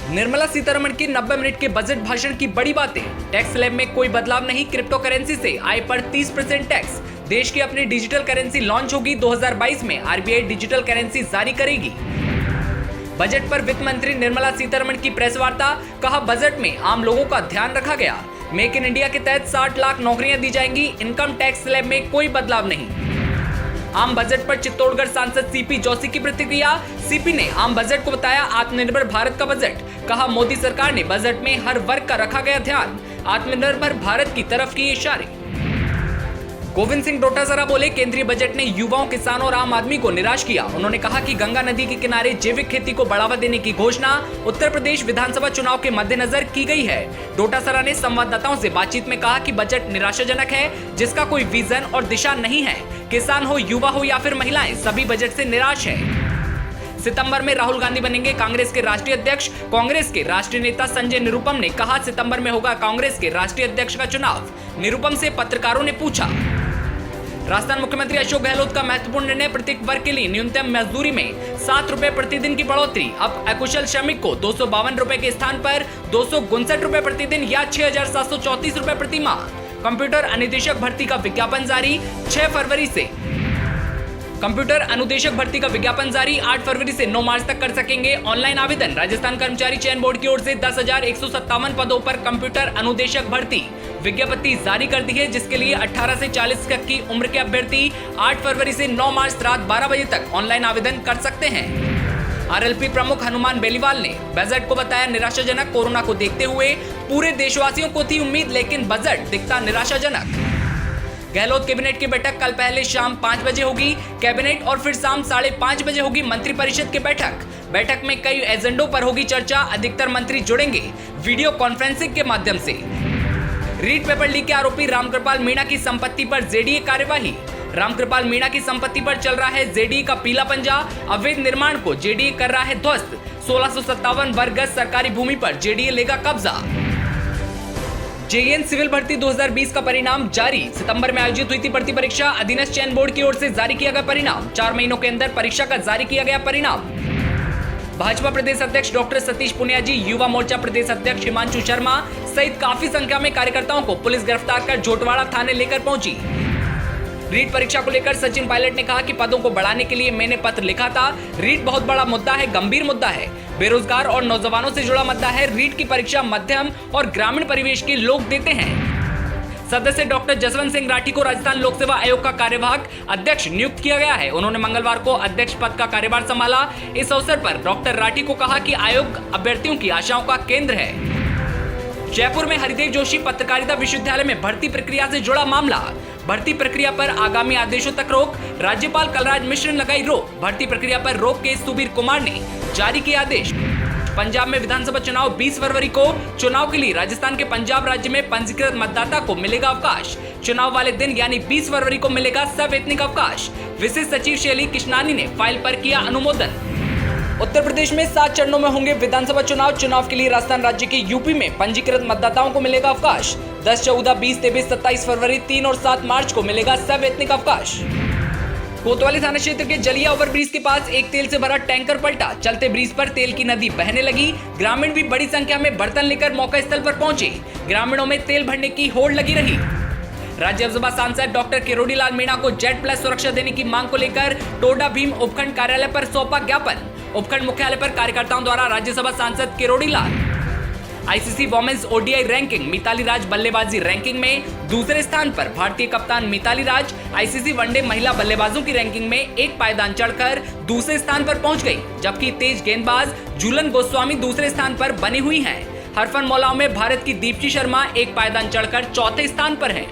निर्मला सीतारमण की 90 मिनट के बजट भाषण की बड़ी बातें। टैक्स स्लैब में कोई बदलाव नहीं, क्रिप्टो करेंसी से आय पर 30% टैक्स। देश की अपनी डिजिटल करेंसी लॉन्च होगी। 2022 में आरबीआई डिजिटल करेंसी जारी करेगी। बजट पर वित्त मंत्री निर्मला सीतारमण की प्रेस वार्ता। कहा, बजट में आम लोगों का ध्यान रखा गया। मेक इन इंडिया के तहत 60 लाख नौकरियां दी जाएंगी। इनकम टैक्स स्लैब में कोई बदलाव नहीं। आम बजट पर चित्तौड़गढ़ सांसद सीपी जोशी की प्रतिक्रिया। सीपी ने आम बजट को बताया आत्मनिर्भर भारत का बजट। कहा, मोदी सरकार ने बजट में हर वर्ग का रखा गया ध्यान। आत्मनिर्भर भारत की तरफ किए इशारे। गोविंद सिंह डोटासरा बोले, केंद्रीय बजट ने युवाओं, किसानों और आम आदमी को निराश किया। उन्होंने कहा कि गंगा नदी के किनारे जैविक खेती को बढ़ावा देने की घोषणा उत्तर प्रदेश विधानसभा चुनाव के मद्देनजर की गई है। डोटासरा ने संवाददाताओं से बातचीत में कहा कि बजट निराशाजनक है, जिसका कोई विजन और दिशा नहीं है। किसान हो, युवा हो या फिर महिलाएं, सभी बजट से निराश है। सितंबर में राहुल गांधी बनेंगे कांग्रेस के राष्ट्रीय अध्यक्ष। कांग्रेस के राष्ट्रीय नेता संजय निरुपम ने कहा, सितंबर में होगा कांग्रेस के राष्ट्रीय अध्यक्ष का चुनाव। निरुपम से पत्रकारों ने पूछा। राजस्थान मुख्यमंत्री अशोक गहलोत का महत्वपूर्ण निर्णय। प्रत्येक वर्ग के लिए न्यूनतम मजदूरी में 7 रुपए प्रतिदिन की बढ़ोतरी। अब अकुशल श्रमिक को 252 रुपए के स्थान पर 259 रुपए प्रतिदिन या 6,734 रुपए प्रति माह। कंप्यूटर अनुदेशक भर्ती का विज्ञापन जारी। 6 फरवरी से कंप्यूटर अनुदेशक भर्ती का विज्ञापन जारी। 8 फरवरी से 9 मार्च तक कर सकेंगे ऑनलाइन आवेदन। राजस्थान कर्मचारी चयन बोर्ड की ओर से 10,157 पदों पर कंप्यूटर अनुदेशक भर्ती विज्ञप्ति जारी कर दी है, जिसके लिए 18 से 40 तक की उम्र के अभ्यर्थी 8 फरवरी से 9 मार्च रात 12 बजे तक ऑनलाइन आवेदन कर सकते हैं। आरएलपी प्रमुख हनुमान बेलीवाल ने बजट को बताया निराशाजनक। कोरोना को देखते हुए पूरे देशवासियों को थी उम्मीद, लेकिन बजट दिखता निराशाजनक। गहलोत कैबिनेट की बैठक कल पहले शाम 5 बजे होगी कैबिनेट और फिर शाम 5:30 बजे होगी मंत्रिपरिषद की बैठक में कई एजेंडों पर होगी चर्चा। अधिकतर मंत्री जुड़ेंगे वीडियो कॉन्फ्रेंसिंग के माध्यम से। रीट पेपर लीक के आरोपी रामकृपाल मीणा की संपत्ति पर जेडीए कार्यवाही। रामकृपाल मीणा की संपत्ति पर चल रहा है जेडीए का पीला पंजा। अवैध निर्माण को जेडीए कर रहा है ध्वस्त। 1657 वर्ग गज सरकारी भूमि पर जेडीए लेगा कब्जा। जेईएन सिविल भर्ती 2020 का परिणाम जारी। सितंबर में आयोजित हुई थी भर्ती परीक्षा। अधीनस्थ चयन बोर्ड की ओर से जारी किया गया परिणाम। 4 महीनों के अंदर परीक्षा का जारी किया गया परिणाम। भाजपा प्रदेश अध्यक्ष डॉक्टर सतीश पुनिया जी, युवा मोर्चा प्रदेश अध्यक्ष हिमांशु शर्मा सहित काफी संख्या में कार्यकर्ताओं को पुलिस गिरफ्तार कर झोटवाड़ा थाने लेकर पहुंची। रीट परीक्षा को लेकर सचिन पायलट ने कहा कि पदों को बढ़ाने के लिए मैंने पत्र लिखा था। रीट बहुत बड़ा मुद्दा है, गंभीर मुद्दा है, बेरोजगार और नौजवानों से जुड़ा मुद्दा है। रीट की परीक्षा मध्यम और ग्रामीण परिवेश के लोग देते हैं। सदस्य डॉक्टर जसवंत सिंह राठी को राजस्थान लोक सेवा आयोग का कार्यवाहक अध्यक्ष नियुक्त किया गया है। उन्होंने मंगलवार को अध्यक्ष पद का कार्यभार संभाला। इस अवसर पर डॉक्टर राठी को कहा कि आयोग अभ्यर्थियों की आशाओं का केंद्र है। जयपुर में हरिदेव जोशी पत्रकारिता विश्वविद्यालय में भर्ती प्रक्रिया से जुड़ा मामला। भर्ती प्रक्रिया पर आगामी आदेशों तक रोक। राज्यपाल कलराज मिश्र ने लगाई रोक। भर्ती प्रक्रिया पर रोक के सुबीर कुमार ने जारी किया आदेश। पंजाब में विधानसभा चुनाव 20 फरवरी को। चुनाव के लिए राजस्थान के पंजाब राज्य में पंजीकृत मतदाता को मिलेगा अवकाश। चुनाव वाले दिन यानी 20 फरवरी को मिलेगा सवैतनिक अवकाश। विशेष सचिव शैली किशनानी ने फाइल पर किया अनुमोदन। उत्तर प्रदेश में 7 चरणों में होंगे विधानसभा चुनाव। चुनाव के लिए राजस्थान राज्य के यूपी में पंजीकृत मतदाताओं को मिलेगा अवकाश। 10, 14, 20, 23, 27 फरवरी 3 और 7 मार्च को मिलेगा सवैतनिक अवकाश। कोतवाली थाना क्षेत्र के जलिया ओवरब्रिज के पास एक तेल से भरा टैंकर पलटा। चलते ब्रिज पर तेल की नदी बहने लगी। ग्रामीण भी बड़ी संख्या में बर्तन लेकर मौका स्थल पर पहुंचे। ग्रामीणों में तेल भरने की होड़ लगी रही। राज्यसभा सांसद डॉक्टर किरोड़ी लाल मीणा को जेड प्लस सुरक्षा देने की मांग को लेकर टोडा भीम उपखंड कार्यालय पर सौंपा ज्ञापन। उपखंड मुख्यालय पर कार्यकर्ताओं द्वारा राज्यसभा सांसद Kirodi Lal. ICC women's ODI ranking Mithali Raj बल्लेबाजी रैंकिंग में दूसरे स्थान पर। भारतीय कप्तान मिताली राज आईसीसी वनडे महिला बल्लेबाजों की रैंकिंग में एक पायदान चढ़कर दूसरे स्थान पर पहुंच गई, जबकि तेज गेंदबाज झूलन गोस्वामी दूसरे स्थान पर बनी हुई हैं। हरफनमौला में भारत की दीप्ति शर्मा एक पायदान चढ़कर चौथे स्थान पर है।